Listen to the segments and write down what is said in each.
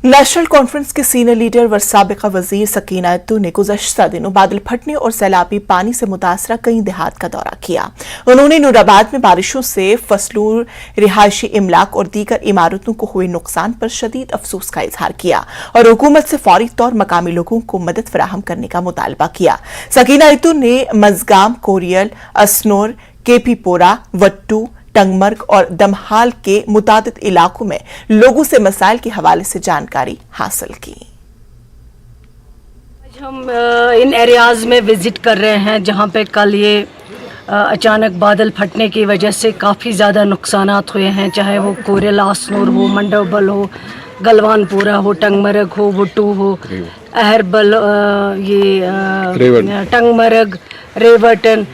National conference के senior leader व साबिका वजीर सकीना अत्तू ने गुज़श्ता दिनों बादल फटने और सैलाबी पानी से मुतासरा कई देहात का दौरा किया। उन्होंने नूराबाद में बारिशों से फसलों, रिहायशी इमलाक और दीगर इमारतों को हुए नुकसान पर शदीद अफसोस का इजहार किया और हुकूमत से फौरी तौर मकामी लोगों को मदद फराहम करने का मुतालबा किया। सकीना अत्तू ने मजगाम, कोरियल, असनोर, केपीपोरा, वट्टू, टंगमर्ग और दमहाल के मुतादिद इलाकों में लोगों से मसाइल के हवाले से जानकारी हासिल की। आज हम इन एरियाज में विजिट कर रहे हैं जहां पे कल ये अचानक बादल फटने की वजह से काफ़ी ज़्यादा नुकसानात हुए हैं, चाहे वो कोरेला, असनोर हो, मंडोबल हो, गलवानपुरा हो, टंगमर्ग हो, वुट्टू हो, अहरबल, ये टंगमर्ग, रेवटन,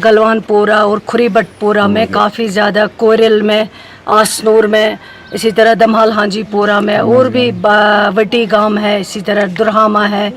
गलवानपुरा और खुरीबटपुरा में काफ़ी ज़्यादा, कोरेल में, आसनूर में, इसी तरह दमहाल हांजीपुरा में, और भी वटी गांव है, इसी तरह दुरहामा है,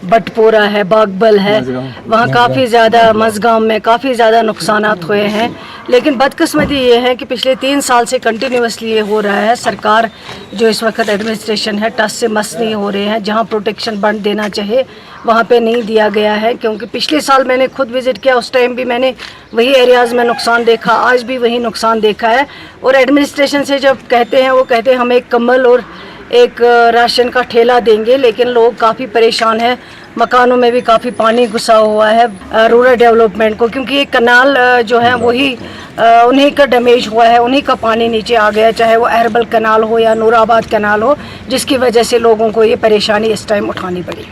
बटपुरा है, बागबल है, वहाँ काफ़ी ज़्यादा, मजगाम में काफ़ी ज़्यादा नुकसानात हुए हैं। लेकिन बदकिस्मती ये है कि पिछले 3 साल से कंटिन्यूसली ये हो रहा है। सरकार जो इस वक्त एडमिनिस्ट्रेशन है टस से मस नहीं हो रहे हैं। जहाँ प्रोटेक्शन बंद देना चाहिए वहाँ पे नहीं दिया गया है, क्योंकि पिछले साल मैंने खुद विज़िट किया, उस टाइम भी मैंने वही एरियाज़ में नुकसान देखा, आज भी वही नुकसान देखा है। और एडमिनिस्ट्रेशन से जब कहते हैं, वो कहते हैं हम एक कम्बल और एक राशन का ठेला देंगे, लेकिन लोग काफ़ी परेशान हैं। मकानों में भी काफ़ी पानी घुसा हुआ है रूरल डेवलपमेंट को, क्योंकि ये कनाल जो है वही उन्हीं का डैमेज हुआ है, उन्हीं का पानी नीचे आ गया, चाहे वो अहरबल कनाल हो या नूराबाद कनाल हो, जिसकी वजह से लोगों को ये परेशानी इस टाइम उठानी पड़ी।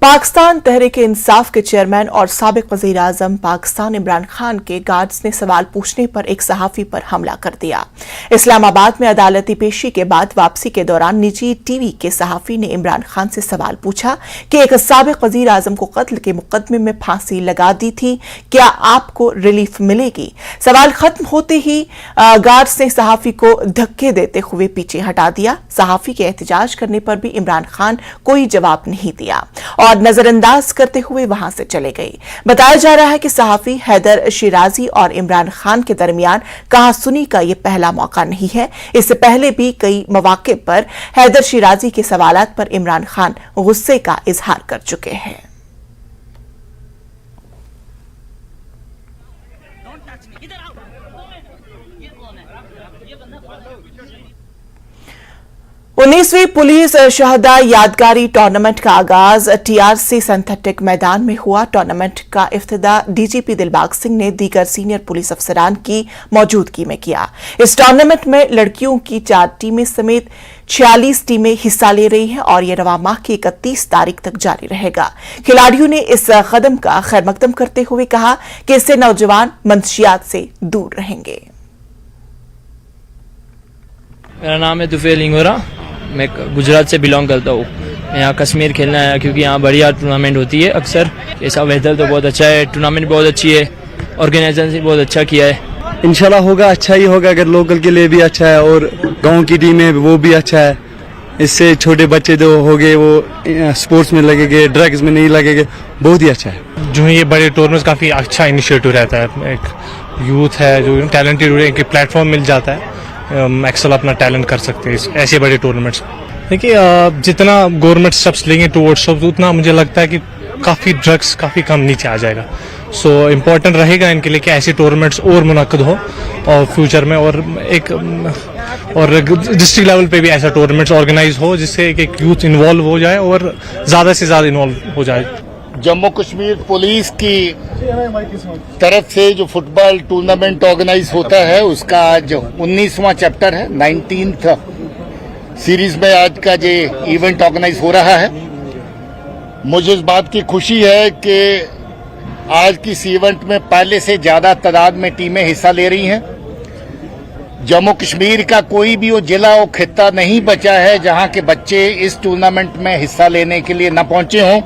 पाकिस्तान तहरीक-ए-इंसाफ के चेयरमैन और साबिक वज़ीर आज़म पाकिस्तान इमरान खान के गार्ड्स ने सवाल पूछने पर एक सहाफ़ी पर हमला कर दिया। इस्लामाबाद में अदालती पेशी के बाद वापसी के दौरान निजी टीवी के सहाफ़ी ने इमरान खान से सवाल पूछा कि एक साबिक वज़ीर आज़म को कत्ल के मुकदमे में फांसी लगा दी थी, क्या आपको रिलीफ मिलेगी? सवाल खत्म होते ही गार्ड्स ने सहाफ़ी को धक्के देते हुए पीछे हटा दिया। सहाफ़ी के एहतजाज करने पर भी इमरान खान कोई जवाब नहीं दिया और नजरअंदाज करते हुए वहां से चले गए। बताया जा रहा है कि सहाफी हैदर शिराजी और इमरान खान के दरमियान कहासुनी का यह पहला मौका नहीं है। इससे पहले भी कई मौके पर हैदर शिराजी के सवालात पर इमरान खान गुस्से का इजहार कर चुके हैं। उन्नीसवीं पुलिस शहदा यादगारी टूर्नामेंट का आगाज टीआरसी सिंथेटिक मैदान में हुआ। टूर्नामेंट का इफ्तिदा डीजीपी दिलबाग सिंह ने दीगर सीनियर पुलिस अफसरान की मौजूदगी में किया। इस टूर्नामेंट में लड़कियों की 4 टीमें समेत 46 टीमें हिस्सा ले रही हैं और यह रवा माह की 31 तारीख तक जारी रहेगा। खिलाड़ियों ने इस कदम का खैर मकदम करते हुए कहा कि इससे नौजवान मंशियात से दूर रहेंगे। मेरा नाम है तुफेल इंगोरा, मैं गुजरात से बिलोंग करता हूँ। मैं यहाँ कश्मीर खेलना आया क्योंकि यहाँ बढ़िया टूर्नामेंट होती है अक्सर। ऐसा वेदर तो बहुत अच्छा है, टूर्नामेंट बहुत अच्छी है, ऑर्गेनाइजेशन से बहुत अच्छा किया है। इंशाल्लाह होगा, अच्छा ही होगा। अगर लोकल के लिए भी अच्छा है और गांव की टीम है वो भी अच्छा है। इससे छोटे बच्चे जो हो गए वो स्पोर्ट्स में लगेंगे, ड्रग्स में नहीं लगेंगे, बहुत ही अच्छा है। जो ये बड़े टूर्नामेंट काफ़ी अच्छा इनिशिएटिव रहता है। एक यूथ है जो टैलेंटेड है, एक प्लेटफॉर्म मिल जाता है, एक्सेल अपना टैलेंट कर सकते हैं ऐसे बड़े टूर्नामेंट्स। देखिए जितना गवर्नमेंट स्टेप्स लेंगे टुवर्ड्स उतना मुझे लगता है कि काफ़ी ड्रग्स काफ़ी कम नीचे आ जाएगा। सो इम्पोर्टेंट रहेगा इनके लिए कि ऐसे टूर्नामेंट्स और मुनक्कद हो और फ्यूचर में, और डिस्ट्रिक्ट लेवल पे भी ऐसा टूर्नामेंट्स ऑर्गेनाइज हो जिससे एक यूथ इन्वॉल्व हो जाए और ज़्यादा से ज़्यादा इन्वॉल्व हो जाए। जम्मू कश्मीर पुलिस की तरफ से जो फुटबॉल टूर्नामेंट ऑर्गेनाइज होता है उसका आज 19वां चैप्टर है। 19th सीरीज में आज का जो इवेंट ऑर्गेनाइज हो रहा है। मुझे इस बात की खुशी है कि आज की इस इवेंट में पहले से ज्यादा तादाद में टीमें हिस्सा ले रही हैं। जम्मू कश्मीर का कोई भी वो जिला और खित्ता नहीं बचा है जहां के बच्चे इस टूर्नामेंट में हिस्सा लेने के लिए न पहुंचे हों।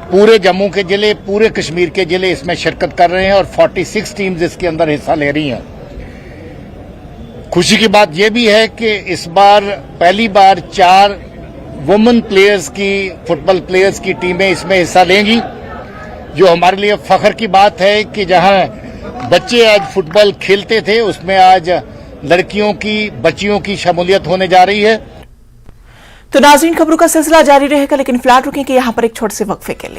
पूरे जम्मू के जिले, पूरे कश्मीर के जिले इसमें शिरकत कर रहे हैं और 46 टीम्स इसके अंदर हिस्सा ले रही हैं। खुशी की बात यह भी है कि इस बार पहली बार 4 वुमेन प्लेयर्स की, फुटबॉल प्लेयर्स की टीमें इसमें हिस्सा लेंगी, जो हमारे लिए फख्र की बात है कि जहां बच्चे आज फुटबॉल खेलते थे उसमें आज लड़कियों की, बच्चियों की शमूलियत होने जा रही है। तो नाज़रीन, खबरों का सिलसिला जारी रहेगा, लेकिन फिलहाल रुकेंगे यहाँ पर एक छोटे से वक्फे के लिए।